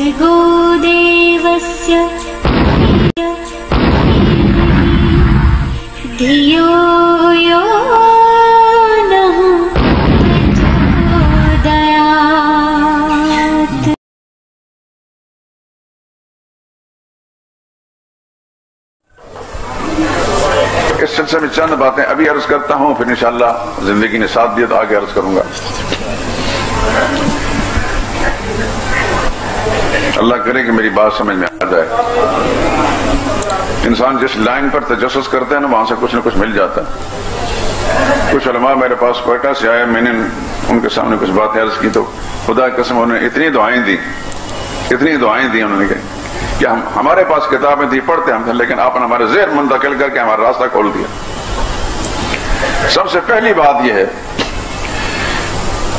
भर्गो देवस्य धियो यो नः प्रचोदयात्। इस सिलसिले में चंद बातें अभी अर्ज करता हूं, फिर इंशाअल्लाह जिंदगी ने साथ दिया तो आगे अर्ज करूंगा। अल्लाह करे कि मेरी बात समझ में आ जाए। इंसान जिस लाइन पर तजस्सुस करते हैं ना, वहां से कुछ न कुछ मिल जाता है। कुछ उलमा मेरे पास कोयटा से आए, मैंने उनके सामने कुछ बातें अर्ज की तो खुदा की कसम उन्होंने इतनी दुआएं दी उन्होंने कहा कि हमारे पास किताबें थी, पढ़ते हम थे, लेकिन आपने हमारे ज़हन मुंतकिल करके हमारा रास्ता खोल दिया। सबसे पहली बात यह है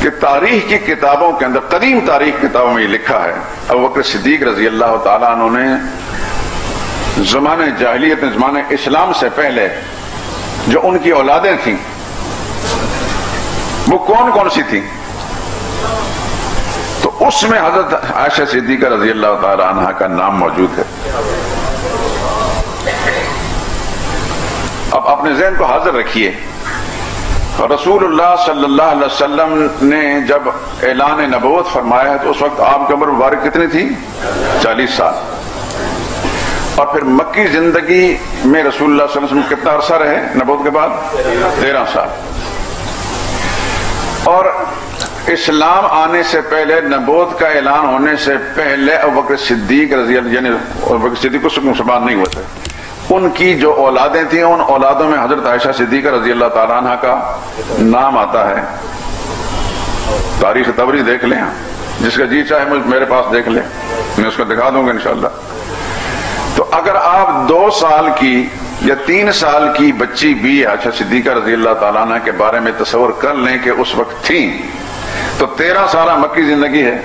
कि तारीख की किताबों के अंदर, कदीम तारीख किताबों में लिखा है, अबू बकर सिद्दीक रजी अल्लाह ताला अन्हु ने ज़माने जाहिलियत में, ज़माने इस्लाम से पहले जो उनकी औलादें थीं वो कौन कौन सी थी, तो उसमें हजरत आयशा सिद्दीका रजी अल्लाह ताला अन्हा का नाम मौजूद है। अब अपने ज़हन को हाजिर रखिए, रसूलुल्लाह सल्लल्लाहु अलैहि वसल्लम ने जब ऐलान नबूवत फरमाया है तो उस वक्त आपकी उम्र मुबारक कितनी थी? 40 साल। और फिर मक्की जिंदगी में रसूलुल्लाह सल्लल्लाहु अलैहि वसल्लम कितना अरसा रहे नबूवत के बाद? 13 साल। और इस्लाम आने से पहले, नबूवत का ऐलान होने से पहले अबू बकर सिद्दीक रज़ी अल्लाह, यानी अबू बकर सिद्दीक को मुसलमान नहीं हुए थे, उनकी जो औलादें थी उन औलादों में हजरत आयशा सिद्दीका रजी अल्लाह ताला अन्हा का नाम आता है। तारीख तबरी देख लें, जिसका जी चाहे मेरे पास देख ले, मैं उसको दिखा दूंगा इंशाअल्लाह। तो अगर आप 2 साल की या 3 साल की बच्ची भी आयशा सिद्दीका रजी अल्लाह ताला अन्हा के बारे में तस्वर कर लें कि उस वक्त थी, तो 13 साल मक्की जिंदगी है।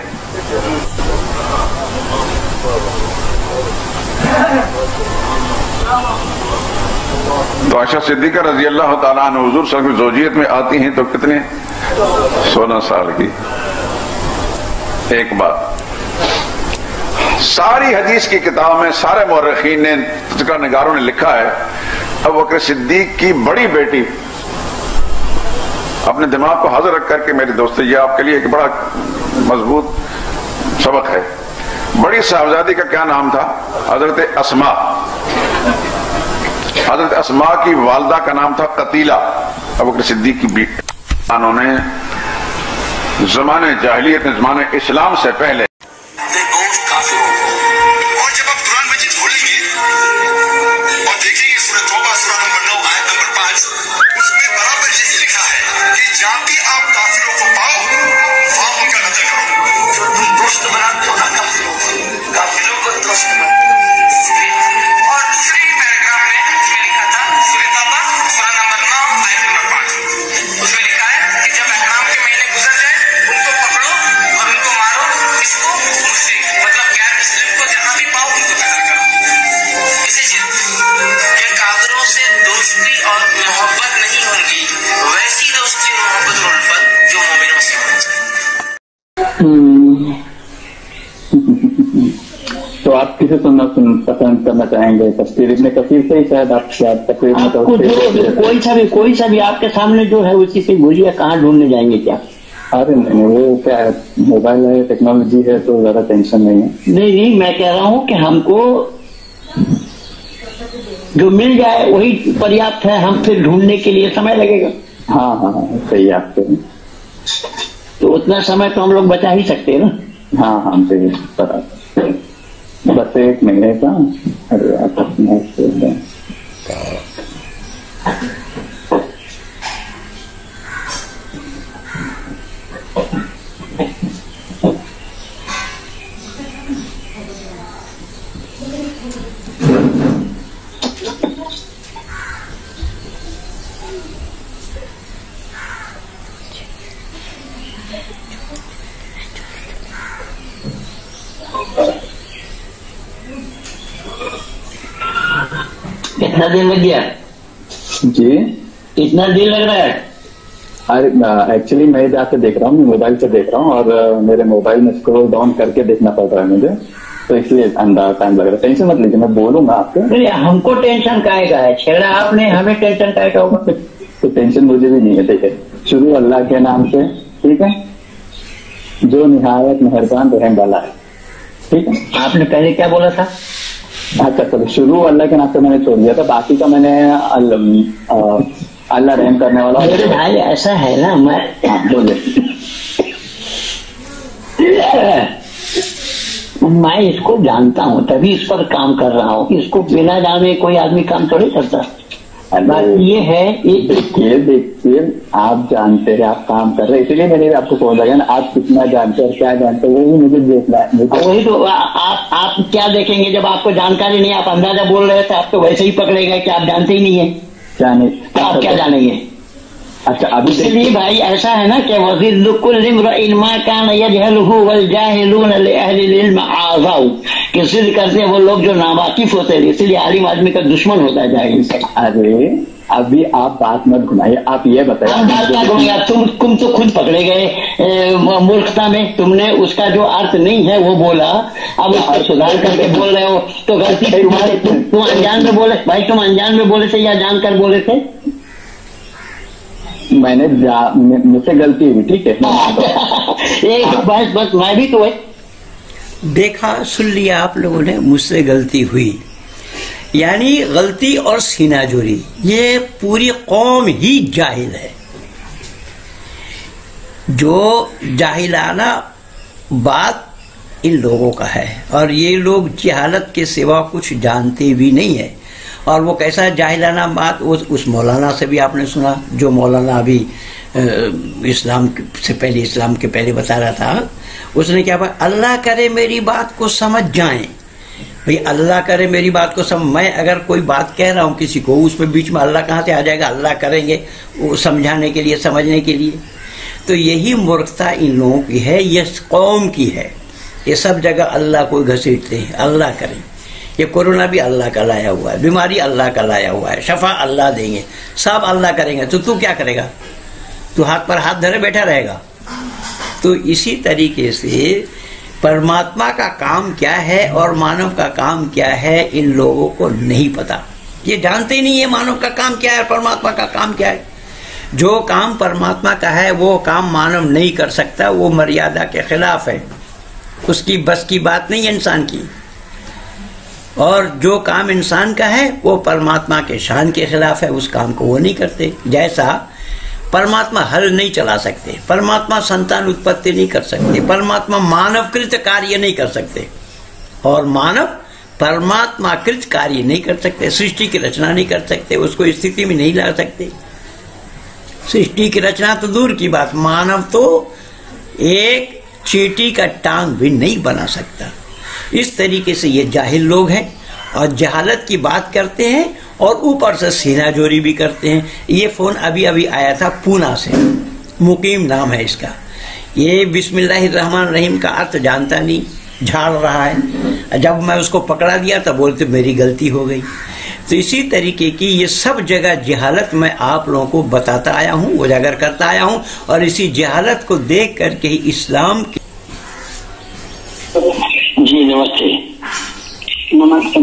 तो आयशा सिद्दीका रजी अल्लाह ताला अन्हा हुजूर सल्लल्लाहु अलैहि वसल्लम की ज़ौजियत में आती हैं तो कितने? 16 साल की। एक बात, सारी हदीस की किताब में सारे मुअर्रिखीन ने, निगारों ने लिखा है, अबू बकर सिद्दीक की बड़ी बेटी, अपने दिमाग को हाजिर रख करके मेरे दोस्तों, ये आपके लिए एक बड़ा मजबूत सबक है। बड़ी साहबजादी का क्या नाम था? हजरत अस्मा। हजरत अस्मा की वालदा का नाम था कतीला। अबू बकर सिद्दीक की बेटी, उन्होंने ज़माने जाहिलियत में, ज़माने इस्लाम से पहले तो आप किसे सुनना पसंद करना चाहेंगे? तफसीर इब्न कसीर से ही शायद आप तकरीर में कोई सा भी आपके सामने जो है उसी से बोलिए। कहाँ ढूंढने जाएंगे क्या? अरे नहीं, वो क्या है, मोबाइल है, टेक्नोलॉजी है, तो ज्यादा टेंशन नहीं है। नहीं, मैं कह रहा हूँ कि हमको जो मिल जाए वही पर्याप्त है, हम फिर ढूंढने के लिए समय लगेगा। हाँ, सही आपके। तो उतना समय तो हम लोग बचा ही सकते हैं ना। हाँ, हमसे बस 1 महीने का। अरे आप कितना दिन लग गया जी? इतना दिन लग रहा है? अरे एक्चुअली मैं जाके देख रहा हूँ, मैं मोबाइल से देख रहा हूँ और मेरे मोबाइल में स्क्रॉल डाउन करके देखना पड़ रहा है मुझे, तो इसलिए अंदाज टाइम लग रहा है। टेंशन मत लीजिए, मैं बोलूंगा आपको। नहीं, हमको टेंशन काहे का है, छेड़ा आपने, हमें टेंशन काहे का होगा। तो टेंशन मुझे भी नहीं है। ठीक है, शुरू अल्लाह के नाम से, ठीक है, जो निहायत मेहरबान रहम वाला है। ठीक है, आपने पहले क्या बोला था? अच्छा चलो, शुरू अल्लाह के नाम से मैंने छोड़ दिया था, बाकी का मैंने अल्लाह रहम करने वाला। मेरे भाई ऐसा है ना, मैं मैं इसको जानता हूँ, तभी इस पर काम कर रहा हूँ। इसको बिना जाने कोई आदमी काम थोड़ी करता। बात ये है, देखिए आप जानते हैं, आप काम कर रहे हैं, इसलिए मैंने आपको फोन लगाया ना। आप कितना जानते हैं, क्या जानते हैं, वो भी मुझे देखना है। वही तो आप क्या देखेंगे जब आपको जानकारी नहीं, आप अंदाजा बोल रहे थे, आप तो वैसे ही पकड़े गए कि आप जानते ही नहीं है। क्या नहीं, तो आप क्या जानेंगे? अच्छा अभी इसलिए भाई ऐसा है ना कि कि सिद्ध करते हैं वो लोग जो नावाकिफ होते हैं, इसलिए आलिम आदमी का दुश्मन होता जाएगा। अरे अभी आप बात मत घुमाइए, आप ये बताइए। बात क्या घुमाइए, तुम तो खुद पकड़े गए मूर्खता में, तुमने उसका जो अर्थ नहीं है वो बोला, अब उसको सुधार करके बोल रहे हो, तो गलती तुम्हारी। तुम अनजान में बोले भाई, तुम अनजान में बोले थे या जानकर बोले थे? मैंने मुझसे गलती हुई, ठीक है। एक बस मैं भी तो है। देखा, सुन लिया आप लोगों ने, मुझसे गलती हुई, यानी गलती और सीनाजोरी, ये पूरी कौम ही जाहिल है। जो जाहिलाना बात इन लोगों का है, और ये लोग जहालत के सिवा कुछ जानते भी नहीं है। और वो कैसा जाहिलाना बात, उस मौलाना से भी आपने सुना, जो मौलाना अभी इस्लाम के पहले बता रहा था। उसने क्या कहा, अल्लाह करे मेरी बात को समझ जाएं। भाई अल्लाह करे मेरी बात को समझ, मैं अगर कोई बात कह रहा हूं किसी को, उसमें बीच में अल्लाह कहाँ से आ जाएगा? अल्लाह करेंगे वो समझाने के लिए, समझने के लिए। तो यही मूर्खता इन लोगों की है, ये कौम की है। ये सब जगह अल्लाह को घसीटते हैं, अल्लाह करें। ये कोरोना भी अल्लाह का लाया हुआ है, बीमारी अल्लाह का लाया हुआ है, शफा अल्लाह देंगे, सब अल्लाह करेंगे। तो तू क्या करेगा? तू हाथ पर हाथ धरे बैठा रहेगा? तो इसी तरीके से परमात्मा का काम क्या है और मानव का काम क्या है, इन लोगों को नहीं पता। ये जानते ही नहीं है मानव का काम क्या है, परमात्मा का काम क्या है। जो काम परमात्मा का है वो काम मानव नहीं कर सकता, वो मर्यादा के खिलाफ है, उसकी बस की बात नहीं है इंसान की। और जो काम इंसान का है वो परमात्मा के शान के खिलाफ है, उस काम को वो नहीं करते। जैसा परमात्मा हल नहीं चला सकते, परमात्मा संतान उत्पत्ति नहीं कर सकते, परमात्मा मानवकृत कार्य नहीं कर सकते, और मानव परमात्मा कृत कार्य नहीं कर सकते, सृष्टि की रचना नहीं कर सकते, उसको स्थिति में नहीं ला सकते। सृष्टि की रचना तो दूर की बात, मानव तो एक चींटी का टांग भी नहीं बना सकता। इस तरीके से ये जाहिल लोग हैं और जहालत की बात करते हैं और ऊपर से सीनाजोरी भी करते हैं। ये फोन अभी अभी आया था पूना से, मुकीम नाम है इसका। ये बिस्मिल्लाहिर्रहमानिर्रहीम का अर्थ जानता नहीं, झाड़ रहा है। जब मैं उसको पकड़ा दिया तो बोलते मेरी गलती हो गई। तो इसी तरीके की ये सब जगह जहालत मैं आप लोगों को बताता आया हूँ, उजागर करता आया हूँ, और इसी जहालत को देख करके ही इस्लाम की। जी नमस्ते। नमस्ते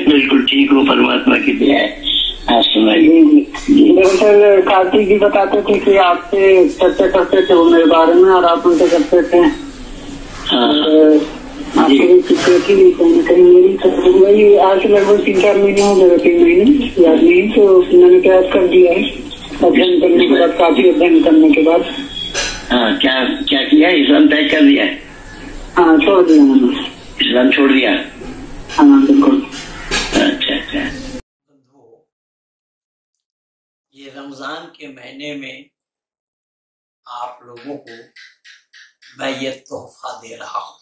बिल्कुल ठीक हूँ, परमात्मा की दया है। दरअसल कार्तिक जी बताते थे कि आपसे चर्चा करते थे वो मेरे बारे में, और आप उनसे करते थे। आपकी भी सिक्योरिटी भी कहीं कहीं मेरी तो वही आज लगभग 3-4 महीने हो गए, 3 महीने याद नहीं, तो मैंने क्या कर दिया है अध्ययन करने के बाद, काफी अध्ययन करने के बाद। हाँ, क्या क्या किया? इस्लाम त्याग कर दिया? हाँ, छोड़ दिया मैंने, इस्लाम छोड़ दिया। हाँ बिल्कुल। अच्छा। ये रमजान के महीने में आप लोगों को मैं ये तोहफा दे रहा हूँ,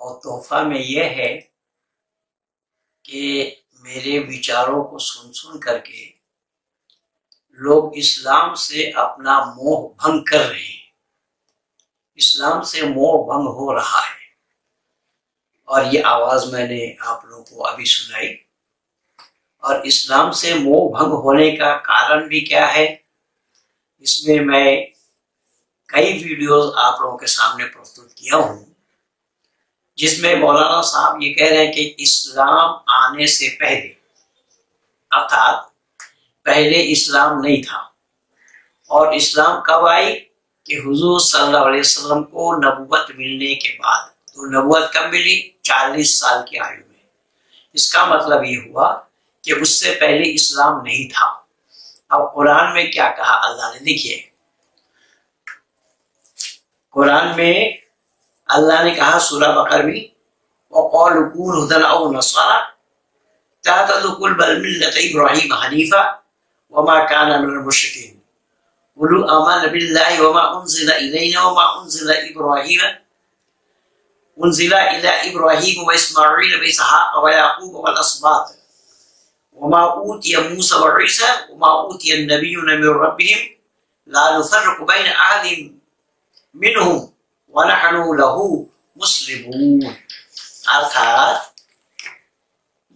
और तोहफा में यह है कि मेरे विचारों को सुन करके लोग इस्लाम से अपना मोह भंग कर रहे हैं, इस्लाम से मोह भंग हो रहा है। और ये आवाज मैंने आप लोगों को अभी सुनाई, और इस्लाम से मोह भंग होने का कारण भी क्या है, इसमें मैं कई वीडियोस आप लोगों के सामने प्रस्तुत किया हूं, जिसमें मौलाना साहब ये कह रहे हैं कि इस्लाम आने से पहले, अर्थात पहले इस्लाम नहीं था, और इस्लाम कब आई कि हुजूर सल्लल्लाहु अलैहि वसल्लम को नबूवत मिलने के बाद। तो नबूवत कब मिली? 40 साल की आयु में। इसका मतलब ये हुआ कि उससे पहले इस्लाम नहीं था। अब कुरान में क्या कहा अल्लाह ने, देखिए कुरान में अल्लाह ने कहा सूरह बकरा में, वक़ालू कूनू हुदन औ नसरा तहतदू बल मिल्लत इब्राहीम हनीफा वमा काना मिनल मुशरिकीन क़ुल आमन्ना बिल्लाहि वमा उन्ज़िला इलैना वमा उन्ज़िला इला इब्राहीम व इस्माईल व इसहाक़ व याक़ूब वल अस्बात वमा ऊतिया मूसा व ईसा वमा ऊतिया नबिय्युना मिन रब्बिहिम ला नुफ़र्रिक़ु बैन अहदिन मिनहुम व नहनु लहू मुस्लिमून। अर्थात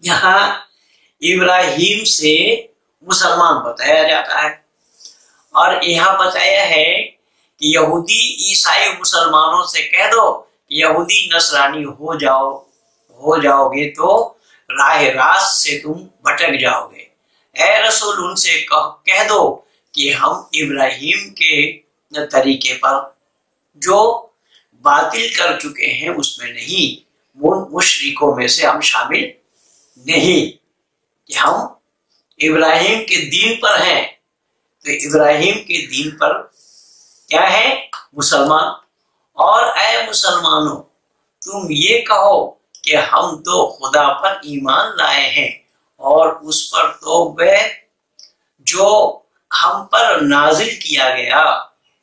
यहाँ इब्राहिम से मुसलमान बताया जाता है, और यहाँ बताया है कि यहूदी ईसाई मुसलमानों से कह दो कि यहूदी नसरानी हो जाओगे तो राह रास्त से तुम भटक जाओगे। ए रसूल उनसे कह दो कि हम इब्राहिम के तरीके पर जो बातिल कर चुके हैं उसमें नहीं, उन मुशरिकों में से हम शामिल नहीं, कि हम इब्राहिम के दीन पर हैं। तो इब्राहिम के दीन पर क्या है? मुसलमान। और ऐ मुसलमानों, तुम ये कहो कि हम तो खुदा पर ईमान लाए हैं और उस पर तो वह जो हम पर नाजिल किया गया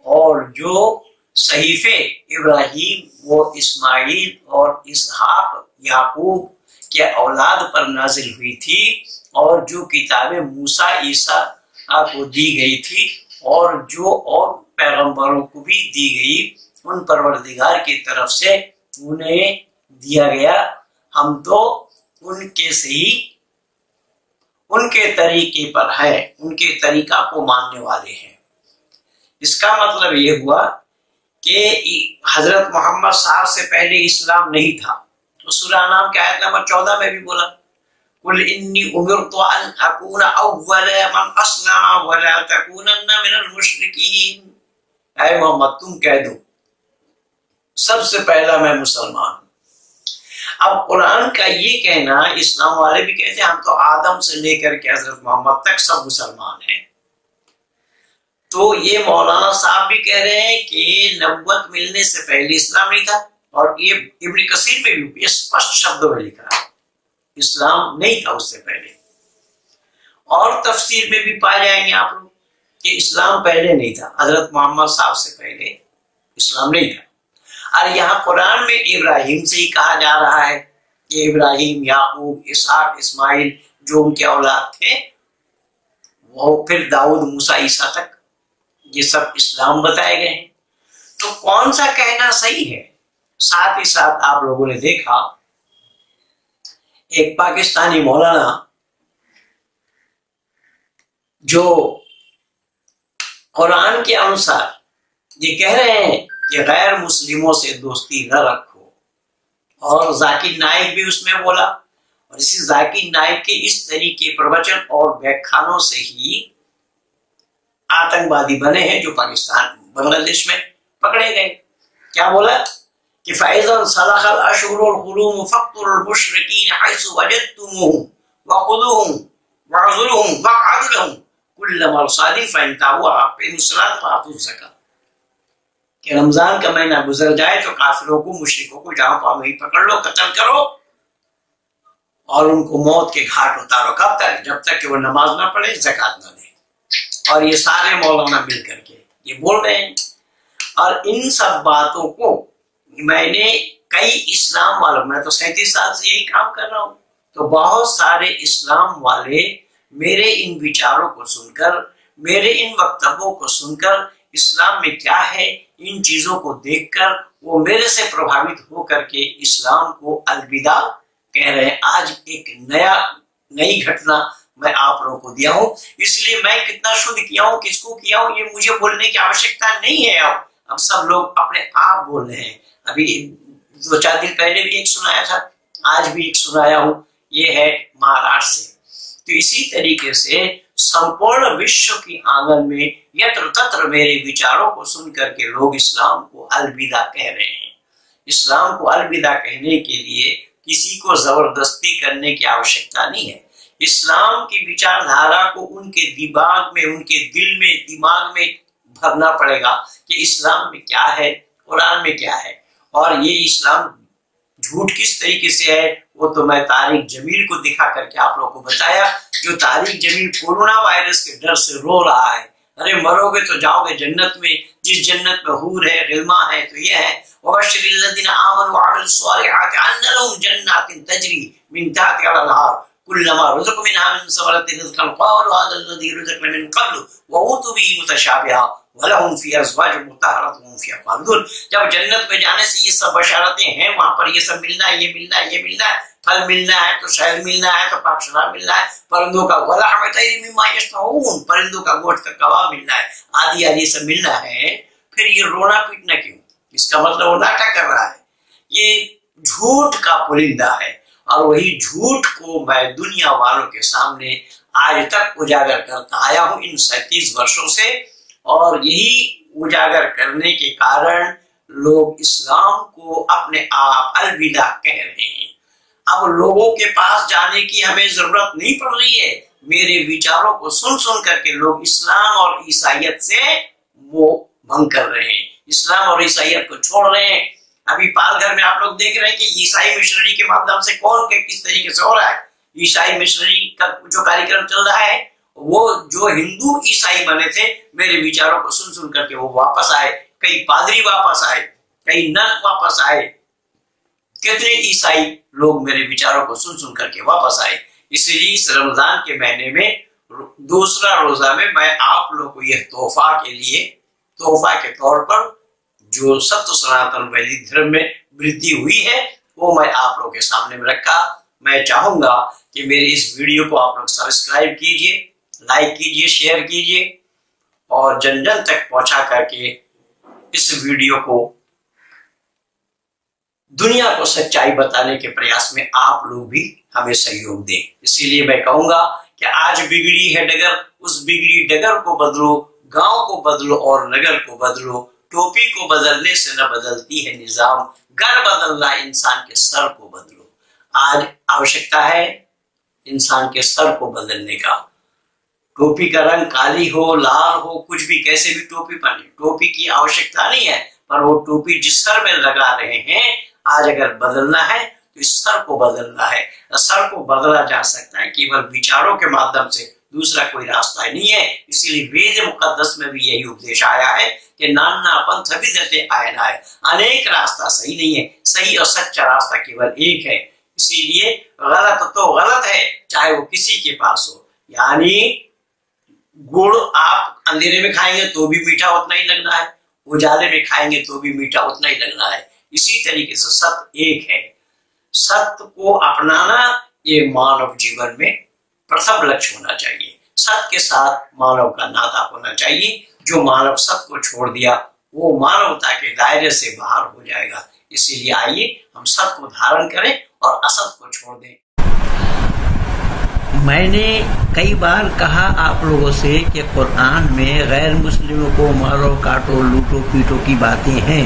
और जो सहीफे इब्राहिम वो इस्माइल और इसहाक याकूब के औलाद पर नाजिल हुई थी, और जो किताबें मूसा ईसा को दी गई थी और जो और पैगंबरों को भी दी गई, उन परवरदिगार की तरफ से उन्हें दिया गया, हम तो उनके से ही उनके तरीके पर है, उनके तरीका को मानने वाले हैं। इसका मतलब ये हुआ कि हजरत मोहम्मद साहब से पहले इस्लाम नहीं था। तो सूरह नाम के आयत नंबर 14 में भी बोला, कुल इन्नी उमिरतु अन अकूना अव्वल मन अस्लम वला तकूनन्ना मिनल मुशरिकीन। ऐ मोहम्मद तुम कह दो सबसे पहला मैं मुसलमान हूं। अब कुरान का ये कहना, इस्लाम वाले भी कहते हैं हम तो आदम से लेकर के हजरत मोहम्मद तक सब मुसलमान हैं। तो ये मौलाना साहब भी कह रहे हैं कि नबुव्वत मिलने से पहले इस्लाम नहीं था, और ये इब्न कसीर में भी स्पष्ट शब्दों में लिखा है इस्लाम नहीं था उससे पहले। और तफसीर में भी पाए जाएंगे आप लोग कि इस्लाम पहले नहीं था, हजरत मोहम्मद साहब से पहले इस्लाम नहीं था। और यहाँ कुरान में इब्राहिम से ही कहा जा रहा है कि इब्राहिम, याकूब, इसहाक, इस्माइल जो उनके औलाद थे, वो फिर दाऊद, मूसा, ईसा तक ये सब इस्लाम बताए गए हैं। तो कौन सा कहना सही है? साथ ही साथ आप लोगों ने देखा एक पाकिस्तानी मौलाना जो कुरान के अनुसार ये कह रहे हैं कि गैर मुस्लिमों से दोस्ती न रखो, और जाकिर नाइक भी उसमें बोला, और इसी जाकिर नाइक के इस तरीके प्रवचन और व्याख्यानों से ही आतंकवादी बने हैं जो पाकिस्तान, बांग्लादेश में पकड़े गए। क्या बोला कि फैज़न सलखल अशहुरुल हुरुम फक़्तुलुल मुशरिकीन हैसु वजदतुमुहुम वख़ुदूहुम वअज़ुरुहुम वक़अदू लहुम कुल्ल मरसादिन फइनताहू वअक़ीमु सलात वआतू ज़कात। कि रमजान का महीना गुजर जाए तो काफिरों को, मुशरिकों को जहां पाओ वहीं पकड़ लो, कत्ल करो और उनको मौत के घाट उतारो। कब तक? जब तक कि वो नमाज ना पढ़े, ज़कात ना दे। और ये सारे मौलाना मिल करके ये बोल रहे हैं। और इन सब बातों को मैंने कई इस्लाम वालों, मैं तो 37 साल से यही काम कर रहा हूं, तो बहुत सारे इस्लाम वाले मेरे इन विचारों को सुनकर, मेरे इन वक्तव्यों को सुनकर, इस्लाम में क्या है इन चीजों को देखकर वो मेरे से प्रभावित हो करके इस्लाम को अलविदा कह रहे हैं। आज एक नई घटना मैं आप लोगों को दिया हूं। इसलिए मैं कितना शुद्ध किया हूं, किसको किया हूं, ये मुझे बोलने की आवश्यकता नहीं है। अब सब लोग अपने आप बोल रहे हैं। अभी 2-4 दिन पहले भी एक सुनाया था, आज भी एक सुनाया हूं, ये है महाराष्ट्र से। तो इसी तरीके से संपूर्ण विश्व की आंगन में यत्र तत्र मेरे विचारों को सुन करके लोग इस्लाम को अलविदा कह रहे हैं। इस्लाम को अलविदा कहने के लिए किसी को जबरदस्ती करने की आवश्यकता नहीं है। इस्लाम की विचारधारा को उनके दिमाग में, उनके दिल में, दिमाग में भरना पड़ेगा कि इस्लाम में क्या है, कुरान में क्या है। और ये इस्लाम झूठ किस तरीके से है वो तो मैं तारिक जमील को दिखा करके आप लोगों को बताया। जो तारिक जमील कोरोना वायरस के डर से रो रहा है, अरे मरोगे तो जाओगे जन्नत में, जिस जन्नत में हूर है, गिल्मा है, तो ये है वबश्शिरिल्लज़ीना आमनू व अमिलुस्सालिहाति अन्ना लहुम जन्नातिन तजरी मिन तहतिहा अल-अनहार कुल्लमा रुज़िक़ू मिनहा मिन समरतिन रिज़क़न क़ालू हाज़ा अल्लज़ी रुज़िक़ना मिन क़ब्लु व ऊतू बिही मुतशाबिहा व लहुम फ़ीहा अज़वाजुन मुत्तहहरतुन व हुम फ़ीहा ख़ालिदून। जब जन्नत में जाने से ये सब बशारतें हैं, वहां पर ये सब मिलना है, ये मिलना है, ये मिलना है, फल मिलना है, तो शहद मिलना है, तो पाक शराब मिलना है, परिंदों का वलहम तैर मिम्मा यश्तहून, परिंदों का गोश्त का कबाब मिलना है, आदि आदि सब मिलना है। फिर ये रोना पीटना क्यों? इसका मतलब वो नाटक कर रहा है, ये झूठ का पुलिंदा है। और वही झूठ को मैं दुनिया वालों के सामने आज तक उजागर करता आया हूं इन 37 वर्षों से। और यही उजागर करने के कारण लोग इस्लाम को अपने आप अलविदा कह रहे हैं। अब लोगों के पास जाने की हमें जरूरत नहीं पड़ रही है। मेरे विचारों को सुन सुन करके लोग इस्लाम और ईसाइयत से वो भंग कर रहे हैं, इस्लाम और ईसाइयत को छोड़ रहे हैं। अभी पालघर में आप लोग देख रहे हैं कि ईसाई मिशनरी के माध्यम से कौन के किस तरीके से हो रहा है। ईसाई मिशनरी का जो कार्यक्रम चल रहा है, वो जो हिंदू ईसाई बने थे, मेरे विचारों को सुन सुन करके वो वापस आए। कई पादरी वापस आए, कई नन वापस आए, कितने ईसाई लोग मेरे विचारों को सुन सुन करके वापस आए। इसलिए इस रमजान के महीने में दूसरा रोजा में मैं आप लोगों को यह तोहफा के तौर पर जो सत्य सनातन वैदिक धर्म में वृद्धि हुई है वो मैं आप लोगों के सामने में रखा। मैं चाहूंगा कि मेरे इस वीडियो को आप लोग सब्सक्राइब कीजिए, लाइक कीजिए, शेयर कीजिए और जन जन तक पहुंचा करके इस वीडियो को दुनिया को सच्चाई बताने के प्रयास में आप लोग भी हमें सहयोग दें। इसीलिए मैं कहूंगा कि आज बिगड़ी है डगर, उस बिगड़ी डगर को बदलो, गांव को बदलो और नगर को बदलो। टोपी को बदलने से न बदलती है निजाम, घर बदलना इंसान के सर को बदलो। आज आवश्यकता है इंसान के सर को बदलने का। टोपी का रंग काली हो, लाल हो, कुछ भी कैसे भी टोपी पहने, टोपी की आवश्यकता नहीं है। पर वो टोपी जिस सर में लगा रहे हैं, आज अगर बदलना है तो इस सर को बदलना है। सर को बदला जा सकता है केवल विचारों के माध्यम से, दूसरा कोई रास्ता नहीं है। इसीलिए वेद मुकद्दस में भी यही उपदेश आया है कि नाना पंथ विदते आयना है, अनेक रास्ता सही नहीं है, सही और सच्चा रास्ता केवल एक है। इसीलिए गलत तो गलत है, चाहे वो किसी के पास हो। यानी गुड़ आप अंधेरे में खाएंगे तो भी मीठा उतना ही लगना है, उजाले में खाएंगे तो भी मीठा उतना ही लगना है। इसी तरीके से सत्य एक है। सत्य को अपनाना ये मानव जीवन में प्रथम लक्ष्य होना चाहिए। सत्य के साथ मानव का नाता होना चाहिए। जो मानव सत्य को छोड़ दिया वो मानवता के दायरे से बाहर हो जाएगा। इसीलिए आइए हम सत्य को धारण करें और असत्य को छोड़ दें। मैंने कई बार कहा आप लोगों से कि कुरान में गैर मुस्लिमों को मारो, काटो, लूटो, पीटो की बातें हैं।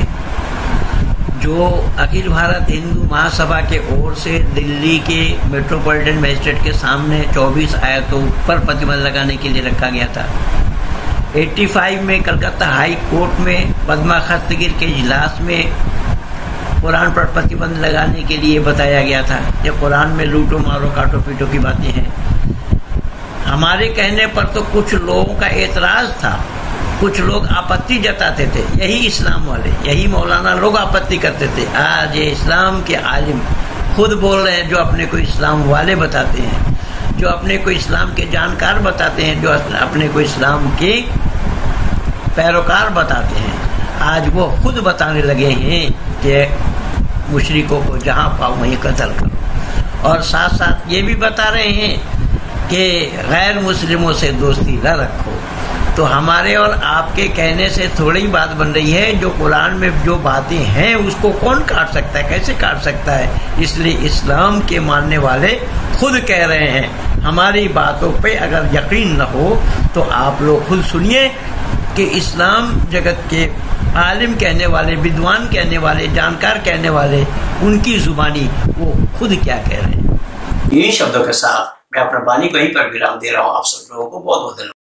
जो अखिल भारत हिंदू महासभा के ओर से दिल्ली के मेट्रोपॉलिटन मजिस्ट्रेट के सामने 24 आयतों पर प्रतिबंध लगाने के लिए रखा गया था। 85 में कलकत्ता हाई कोर्ट में पद्मा खस्तगीर के इजलास में कुरान पर प्रतिबंध लगाने के लिए बताया गया था कि कुरान में लूटो, मारो, काटो, पीटो की बातें हैं। हमारे कहने पर तो कुछ लोगों का एतराज था, कुछ लोग आपत्ति जताते थे। यही इस्लाम वाले, यही मौलाना लोग आपत्ति करते थे। आज ये इस्लाम के आलिम खुद बोल रहे हैं, जो अपने को इस्लाम वाले बताते हैं, जो अपने को इस्लाम के जानकार बताते हैं, जो अपने को इस्लाम के पैरोकार बताते हैं, आज वो खुद बताने लगे हैं कि मुशरिकों को जहां पाओ वहीं कत्ल करो। और साथ साथ ये भी बता रहे हैं कि गैर मुस्लिमों से दोस्ती न रखो, तो हमारे और आपके कहने से थोड़ी बात बन रही है। जो कुरान में जो बातें हैं उसको कौन काट सकता है, कैसे काट सकता है? इसलिए इस्लाम के मानने वाले खुद कह रहे हैं। हमारी बातों पे अगर यकीन न हो तो आप लोग खुद सुनिए कि इस्लाम जगत के आलिम कहने वाले, विद्वान कहने वाले, जानकार कहने वाले, उनकी जुबानी वो खुद क्या कह रहे हैं। इन शब्दों के साथ मैं अपना वाणी को यहीं पर विराम दे रहा हूँ। आप सब लोगों को बहुत बहुत धन्यवाद।